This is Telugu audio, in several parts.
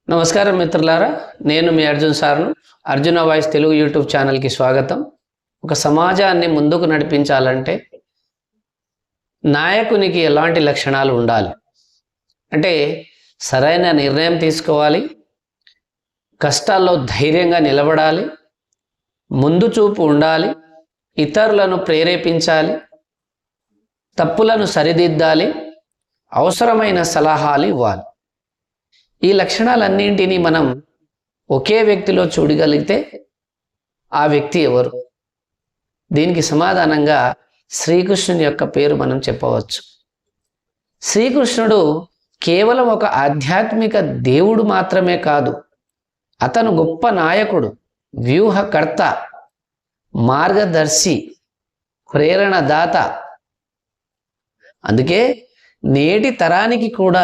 నమస్కారం మిత్రులారా, నేను మీ అర్జున్ సార్ను. అర్జున వాయిస్ తెలుగు యూట్యూబ్ ఛానల్కి స్వాగతం. ఒక సమాజాన్ని ముందుకు నడిపించాలంటే నాయకునికి ఎలాంటి లక్షణాలు ఉండాలి అంటే సరైన నిర్ణయం తీసుకోవాలి, కష్టాల్లో ధైర్యంగా నిలబడాలి, ముందు చూపు ఉండాలి, ఇతరులను ప్రేరేపించాలి, తప్పులను సరిదిద్దాలి, అవసరమైన సలహాలు ఇవ్వాలి. ఈ లక్షణాలన్నింటినీ మనం ఒకే వ్యక్తిలో చూడగలిగితే ఆ వ్యక్తి ఎవరు? దీనికి సమాధానంగా శ్రీకృష్ణుని యొక్క పేరు మనం చెప్పవచ్చు. శ్రీకృష్ణుడు కేవలం ఒక ఆధ్యాత్మిక దేవుడు మాత్రమే కాదు, అతను గొప్ప నాయకుడు, వ్యూహకర్త, మార్గదర్శి, ప్రేరణదాత. అందుకే నేటి తరానికి కూడా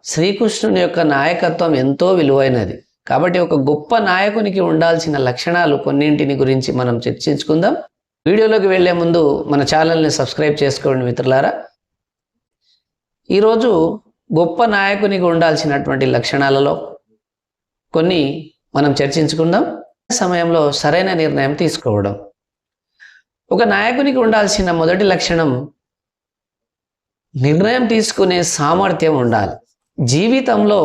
శ్రీకృష్ణుని యొక్క నాయకత్వం ఎంతో విలువైనది. కాబట్టి ఒక గొప్ప నాయకునికి ఉండాల్సిన లక్షణాలు కొన్నింటిని గురించి మనం చర్చించుకుందాం. వీడియోలోకి వెళ్లే ముందు మన ఛానల్ని సబ్స్క్రైబ్ చేసుకోండి మిత్రులారా. ఈరోజు గొప్ప నాయకునికి ఉండాల్సినటువంటి లక్షణాలలో కొన్ని మనం చర్చించుకుందాం. సమయంలో సరైన నిర్ణయం తీసుకోవడం. ఒక నాయకునికి ఉండాల్సిన మొదటి లక్షణం నిర్ణయం తీసుకునే సామర్థ్యం ఉండాలి. జీవితంలో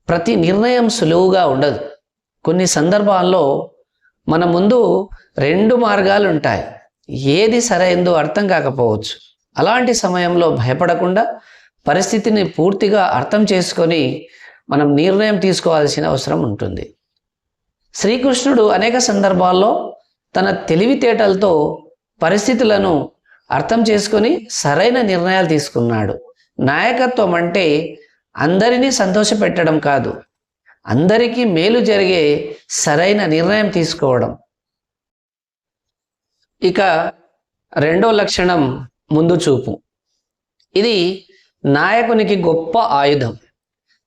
ప్రతి నిర్ణయం సులువుగా ఉండదు. కొన్ని సందర్భాల్లో మన ముందు రెండు మార్గాలు ఉంటాయి, ఏది సరైందో అర్థం కాకపోవచ్చు. అలాంటి సమయంలో భయపడకుండా పరిస్థితిని పూర్తిగా అర్థం చేసుకొని మనం నిర్ణయం తీసుకోవాల్సిన అవసరం ఉంటుంది. శ్రీకృష్ణుడు అనేక సందర్భాల్లో తన తెలివితేటలతో పరిస్థితులను అర్థం చేసుకొని సరైన నిర్ణయాలు తీసుకున్నాడు. నాయకత్వం అంటే అందరినీ సంతోషపెట్టడం కాదు, అందరికీ మేలు జరిగే సరైన నిర్ణయం తీసుకోవడం. ఇక రెండో లక్షణం ముందు చూపు. ఇది నాయకునికి గొప్ప ఆయుధం.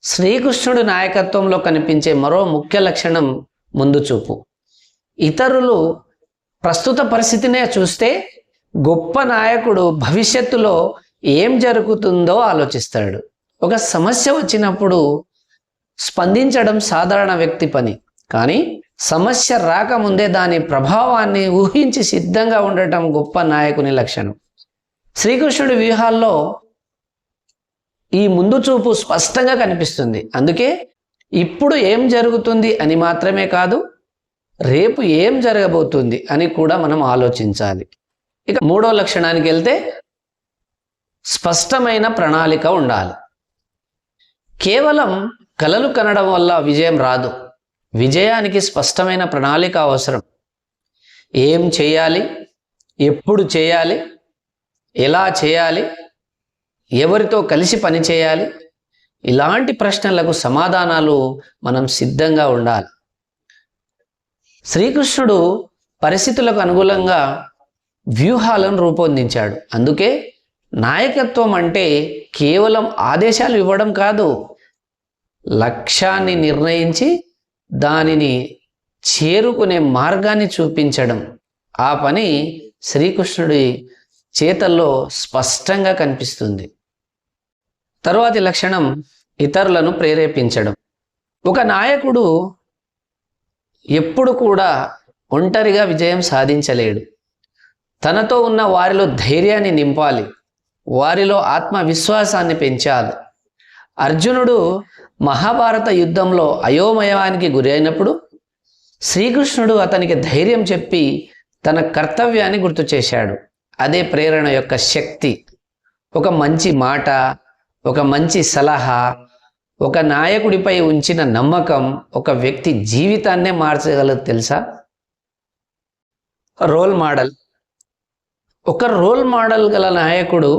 శ్రీకృష్ణుడి నాయకత్వంలో కనిపించే మరో ముఖ్య లక్షణం ముందు చూపు. ఇతరులు ప్రస్తుత పరిస్థితినే చూస్తే గొప్ప నాయకుడు భవిష్యత్తులో ఏం జరుగుతుందో ఆలోచిస్తాడు. ఒక సమస్య వచ్చినప్పుడు స్పందించడం సాధారణ వ్యక్తి పని, కానీ సమస్య రాకముందే దాని ప్రభావాన్ని ఊహించి సిద్ధంగా ఉండటం గొప్ప నాయకుని లక్షణం. శ్రీకృష్ణుడి వ్యూహాల్లో ఈ ముందు చూపు స్పష్టంగా కనిపిస్తుంది. అందుకే ఇప్పుడు ఏం జరుగుతుంది అని మాత్రమే కాదు, రేపు ఏం జరగబోతుంది అని కూడా మనం ఆలోచించాలి. ఇక మూడో లక్షణానికి వెళ్తే స్పష్టమైన ప్రణాళిక ఉండాలి. కేవలం కలలు కనడం వల్ల విజయం రాదు. విజయానికి స్పష్టమైన ప్రణాళిక అవసరం. ఏం చేయాలి, ఎప్పుడు చేయాలి, ఎలా చేయాలి, ఎవరితో కలిసి పని చేయాలి, ఇలాంటి ప్రశ్నలకు సమాధానాలు మనం సిద్ధంగా ఉండాలి. శ్రీకృష్ణుడు పరిస్థితులకు అనుగుణంగా వ్యూహాలను రూపొందించాడు. అందుకే నాయకత్వం అంటే కేవలం ఆదేశాలు ఇవ్వడం కాదు, లక్ష్యాన్ని నిర్ణయించి దానిని చేరుకునే మార్గాన్ని చూపించడం. ఆ పని శ్రీకృష్ణుడి చేతల్లో స్పష్టంగా కనిపిస్తుంది. తరువాతి లక్షణం ఇతరులను ప్రేరేపించడం. ఒక నాయకుడు ఎప్పుడు కూడా ఒంటరిగా విజయం సాధించలేడు. తనతో ఉన్న వారిలో ధైర్యాన్ని నింపాలి, వారిలో ఆత్మవిశ్వాసాన్ని పెంచాలి. అర్జునుడు మహాభారత యుద్ధంలో అయోమయానికి గురి అయినప్పుడు శ్రీకృష్ణుడు అతనికి ధైర్యం చెప్పి తన కర్తవ్యాన్ని గుర్తు చేశాడు. అదే ప్రేరణ యొక్క శక్తి. ఒక మంచి మాట, ఒక మంచి సలహా, ఒక నాయకుడిపై ఉంచిన నమ్మకం ఒక వ్యక్తి జీవితాన్నే మార్చగలదు తెలుసా? Role model. ఒక రోల్ మోడల్ గల నాయకుడు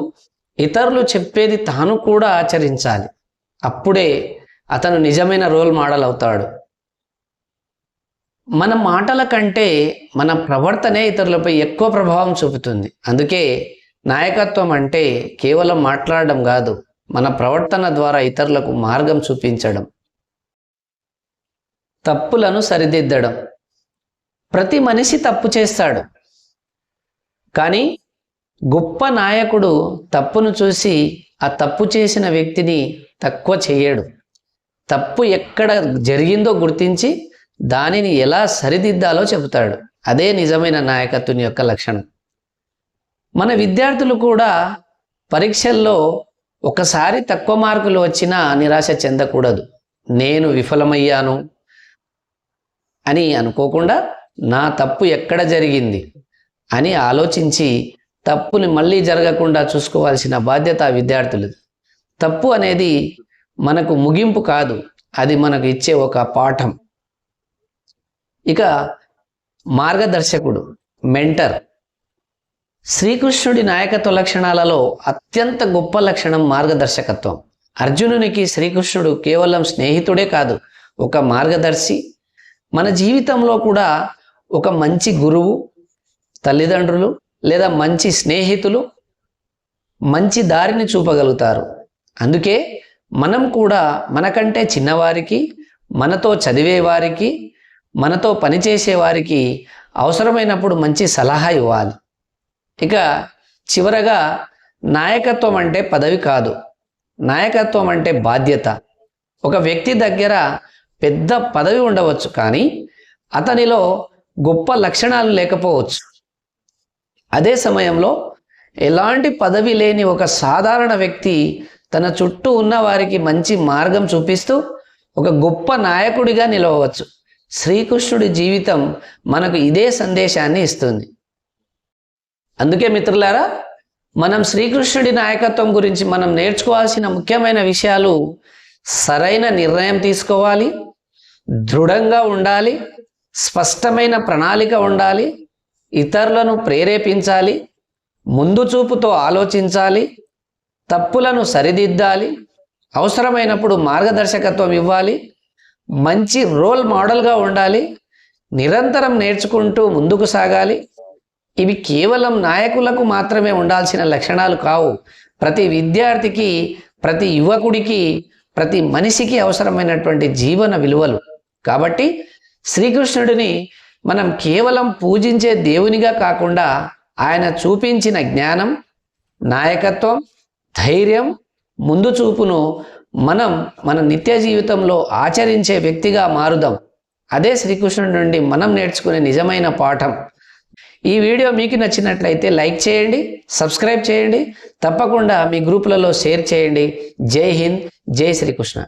ఇతరులు చెప్పేది తాను కూడా ఆచరించాలి. అప్పుడే అతను నిజమైన రోల్ మోడల్ అవుతాడు. మన మాటల కంటే మన ప్రవర్తనే ఇతరులపై ఎక్కువ ప్రభావం చూపుతుంది. అందుకే నాయకత్వం అంటే కేవలం మాట్లాడడం కాదు, మన ప్రవర్తన ద్వారా ఇతరులకు మార్గం చూపించడం. తప్పులను సరిదిద్దడం. ప్రతి మనిషి తప్పు చేస్తాడు, కానీ గొప్ప నాయకుడు తప్పును చూసి ఆ తప్పు చేసిన వ్యక్తిని తక్కువ చేయడు. తప్పు ఎక్కడ జరిగిందో గుర్తించి దానిని ఎలా సరిదిద్దాలో చెబుతాడు. అదే నిజమైన నాయకత్వం యొక్క లక్షణం. మన విద్యార్థులు కూడా పరీక్షల్లో ఒకసారి తక్కువ మార్కులు వచ్చినా నిరాశ చెందకూడదు. నేను విఫలమయ్యాను అని అనుకోకుండా నా తప్పు ఎక్కడ జరిగింది అని ఆలోచించి తప్పుని మళ్ళీ జరగకుండా చూసుకోవాల్సిన బాధ్యత విద్యార్థులది. తప్పు అనేది మనకు ముగింపు కాదు, అది మనకు ఇచ్చే ఒక పాఠం. ఇక మార్గదర్శకుడు, మెంటర్. శ్రీకృష్ణుడి నాయకత్వ లక్షణాలలో అత్యంత గొప్ప లక్షణం మార్గదర్శకత్వం. అర్జునునికి శ్రీకృష్ణుడు కేవలం స్నేహితుడే కాదు, ఒక మార్గదర్శి. మన జీవితంలో కూడా ఒక మంచి గురువు, తల్లిదండ్రులు లేదా మంచి స్నేహితులు మంచి దారిని చూపగలుగుతారు. అందుకే మనం కూడా మనకంటే చిన్నవారికి, మనతో చదివేవారికి, మనతో పనిచేసే వారికి అవసరమైనప్పుడు మంచి సలహా ఇవ్వాలి. ఇక చివరగా నాయకత్వం అంటే పదవి కాదు, నాయకత్వం అంటే బాధ్యత. ఒక వ్యక్తి దగ్గర పెద్ద పదవి ఉండవచ్చు, కానీ అతనిలో గొప్ప లక్షణాలు లేకపోవచ్చు. అదే సమయంలో ఎలాంటి పదవి లేని ఒక సాధారణ వ్యక్తి తన చుట్టూ ఉన్న వారికి మంచి మార్గం చూపిస్తూ ఒక గొప్ప నాయకుడిగా నిలవవచ్చు. శ్రీకృష్ణుడి జీవితం మనకు ఇదే సందేశాన్ని ఇస్తుంది. అందుకే మిత్రులారా, మనం శ్రీకృష్ణుడి నాయకత్వం గురించి మనం నేర్చుకోవాల్సిన ముఖ్యమైన విషయాలు: సరైన నిర్ణయం తీసుకోవాలి, దృఢంగా ఉండాలి, స్పష్టమైన ప్రణాళిక ఉండాలి, ఇతరులను ప్రేరేపించాలి, ముందు చూపుతో ఆలోచించాలి, తప్పులను సరిదిద్దాలి, అవసరమైనప్పుడు మార్గదర్శకత్వం ఇవ్వాలి, మంచి రోల్ మోడల్గా ఉండాలి, నిరంతరం నేర్చుకుంటూ ముందుకు సాగాలి. ఇవి కేవలం నాయకులకు మాత్రమే ఉండాల్సిన లక్షణాలు కావు. ప్రతి విద్యార్థికి, ప్రతి యువకుడికి, ప్రతి మనిషికి అవసరమైనటువంటి జీవన విలువలు. కాబట్టి శ్రీకృష్ణుడిని మనం కేవలం పూజించే దేవునిగా కాకుండా ఆయన చూపించిన జ్ఞానం, నాయకత్వం, ధైర్యం, ముందు చూపును మనం మన నిత్య జీవితంలో ఆచరించే వ్యక్తిగా మారుదాం. అదే శ్రీకృష్ణుడి నుండి మనం నేర్చుకునే నిజమైన పాఠం. ఈ వీడియో మీకు నచ్చినట్లయితే లైక్ చేయండి, సబ్స్క్రైబ్ చేయండి, తప్పకుండా మీ గ్రూపులలో షేర్ చేయండి. జై హింద్, జై శ్రీకృష్ణ.